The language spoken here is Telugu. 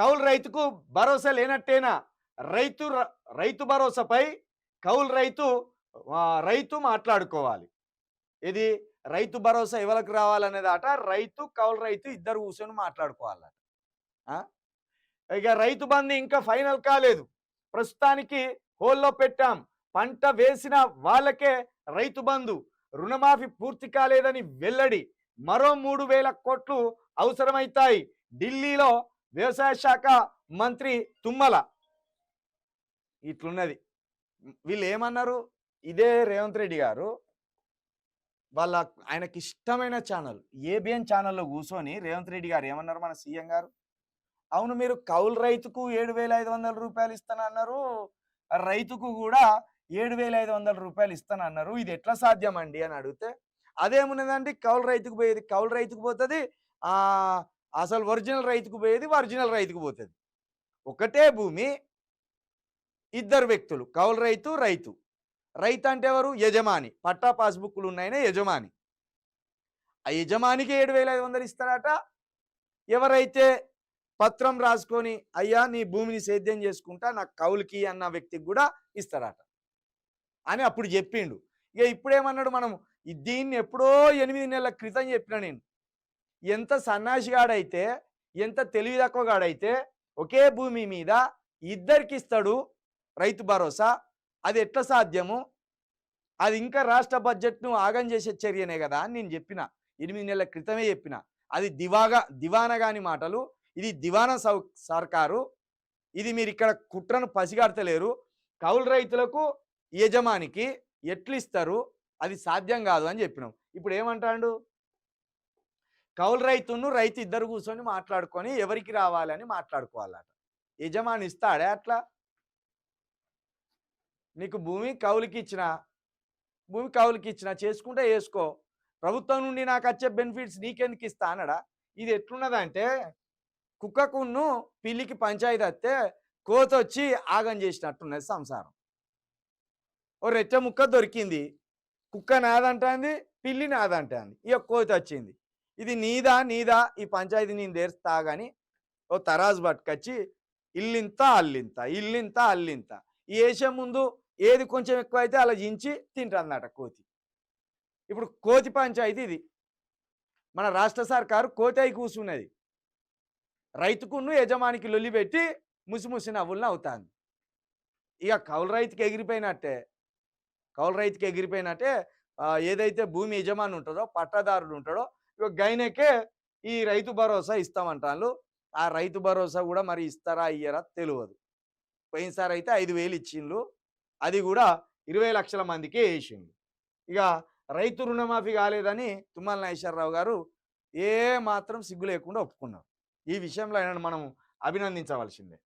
కౌలు రైతుకు భరోసా లేనట్టేనా? రైతు రైతు భరోసాపై కౌలు రైతు మాట్లాడుకోవాలి. ఇది రైతు భరోసా ఎవరికి రావాలనేదట రైతు, కౌలు రైతు ఇద్దరు కూర్చొని మాట్లాడుకోవాలట. ఆ! ఇక రైతు బంధు ఇంకా ఫైనల్ కాలేదు. ప్రస్తుతానికి హోల్డ్‌లో పెట్టాం. పంట వేసిన వాళ్ళకే రైతు బంధు. రుణమాఫీ పూర్తి కాలేదని వెల్లడి. మరో 3,000 కోట్లు అవసరమైతాయి. ఢిల్లీలో వ్యవసాయ శాఖ మంత్రి తుమ్మల. ఇట్లున్నది. వీళ్ళు ఏమన్నారు? ఇదే రేవంత్ రెడ్డి గారు వాళ్ళ ఆయనకిష్టమైన ఛానల్ ఏబిఎన్ ఛానల్‌లో కూర్చొని రేవంత్ రెడ్డి గారు ఏమన్నారు మన సీఎం గారు? అవును మీరు కౌలు రైతుకు రూ. 7,500 ఇస్తానన్నారు. రైతుకు కూడా రూ. 7,500 ఇస్తానన్నారు. ఇది ఎట్లా సాధ్యమండి అని అడిగితే, అదేమున్నదండి కౌలు రైతుకు పోయేది కౌలు రైతుకు పోతది. అసలు ఒరిజినల్ రైతుకు పోయేది ఒరిజినల్ రైతుకు పోతది. ఒకటే భూమి, ఇద్దరు వ్యక్తులు కౌలు రైతు, రైతు. రైతు అంటే ఎవరు? యజమాని. పట్టా పాస్‌బుక్‌లు ఉన్నాయనే యజమాని. ఆ యజమానికి 7,500 ఇస్తారట. ఎవరైతే పత్రం రాసుకొని అయ్యా నీ భూమిని సేద్యం చేసుకుంటా నాకు కౌలుకి అన్న వ్యక్తికి కూడా ఇస్తారట అని అప్పుడు చెప్పిండు. ఇక ఇప్పుడేమన్నాడు? మనం దీన్ని ఎప్పుడో 8 నెలల క్రితం చెప్పిన నేను. ఎంత సన్నాసిగాడైతే, ఎంత తెలివి తక్కువగాడైతే ఒకే భూమి మీద ఇద్దరికి ఇస్తాడు రైతు భరోసా. అది ఎట్లా సాధ్యము? అది ఇంకా రాష్ట్ర బడ్జెట్ను ఆగం చేసే చర్యనే కదా అని నేను చెప్పిన. 8 నెలల క్రితమే చెప్పిన. అది దివానగాని మాటలు. ఇది దివానా సర్కారు. ఇది మీరు ఇక్కడ కుట్రను పసిగడతలేరు. కౌలు రైతులకు యజమానికి ఎట్లు ఇస్తారు? అది సాధ్యం కాదు అని చెప్పినాం. ఇప్పుడు ఏమంటాడు? కౌలు రైతు ఇద్దరు కూర్చొని మాట్లాడుకొని ఎవరికి రావాలని మాట్లాడుకోవాలట. యజమాని ఇస్తాడే అట్లా? నీకు భూమి కౌలుకి ఇచ్చిన చేసుకుంటే వేసుకో, ప్రభుత్వం నుండి నాకు వచ్చే బెనిఫిట్స్ నీకెందుకు ఇస్తా అన్నాడా? ఇది ఎట్లున్నదంటే కుక్కకున్ను పిల్లికి పంచాయతీ వస్తే కోతొచ్చి ఆగం చేసినట్టున్నది సంసారం. ఓ రెచ్చ ముక్క దొరికింది. కుక్క నాదంటాంది, పిల్లి నాదంటాంది. ఇక కోతి వచ్చింది. ఇది నీదా ఈ పంచాయతీ నేను తెరుస్తా గాని ఓ తరాజు పట్టుకొచ్చి ఇల్లింత అల్లింత ఈ వేసే ముందు ఏది కొంచెం ఎక్కువ అయితే అలా జించి తింటుందట కోతి. ఇప్పుడు కోతి పంచాయతీ ఇది. మన రాష్ట్ర సర్కారు కోతి అయి కూర్చున్నది. రైతుకును యజమానికి లొల్లి పెట్టి ముసిముసి నవ్వులను అవుతాంది. ఇక కౌలు రైతుకి ఎగిరిపోయినట్టే ఏదైతే భూమి యజమాని ఉంటుందో, పట్టాదారుడు ఉంటాడో, ఇక గైనకే ఈ రైతు భరోసా ఇస్తామంటారు. ఆ రైతు భరోసా కూడా మరి ఇస్తారా ఇయ్యరా తెలియదు. పోయినసారి అయితే 5,000 ఇచ్చిండ్రు. అది కూడా 20 లక్షల మందికే వేసిండు. ఇక రైతు రుణమాఫీ కాలేదని తుమ్మల నాగేశ్వరరావు గారు ఏ మాత్రం సిగ్గు లేకుండా ఒప్పుకున్నారు. ఈ విషయంలో ఆయనను మనం అభినందించవలసిందే.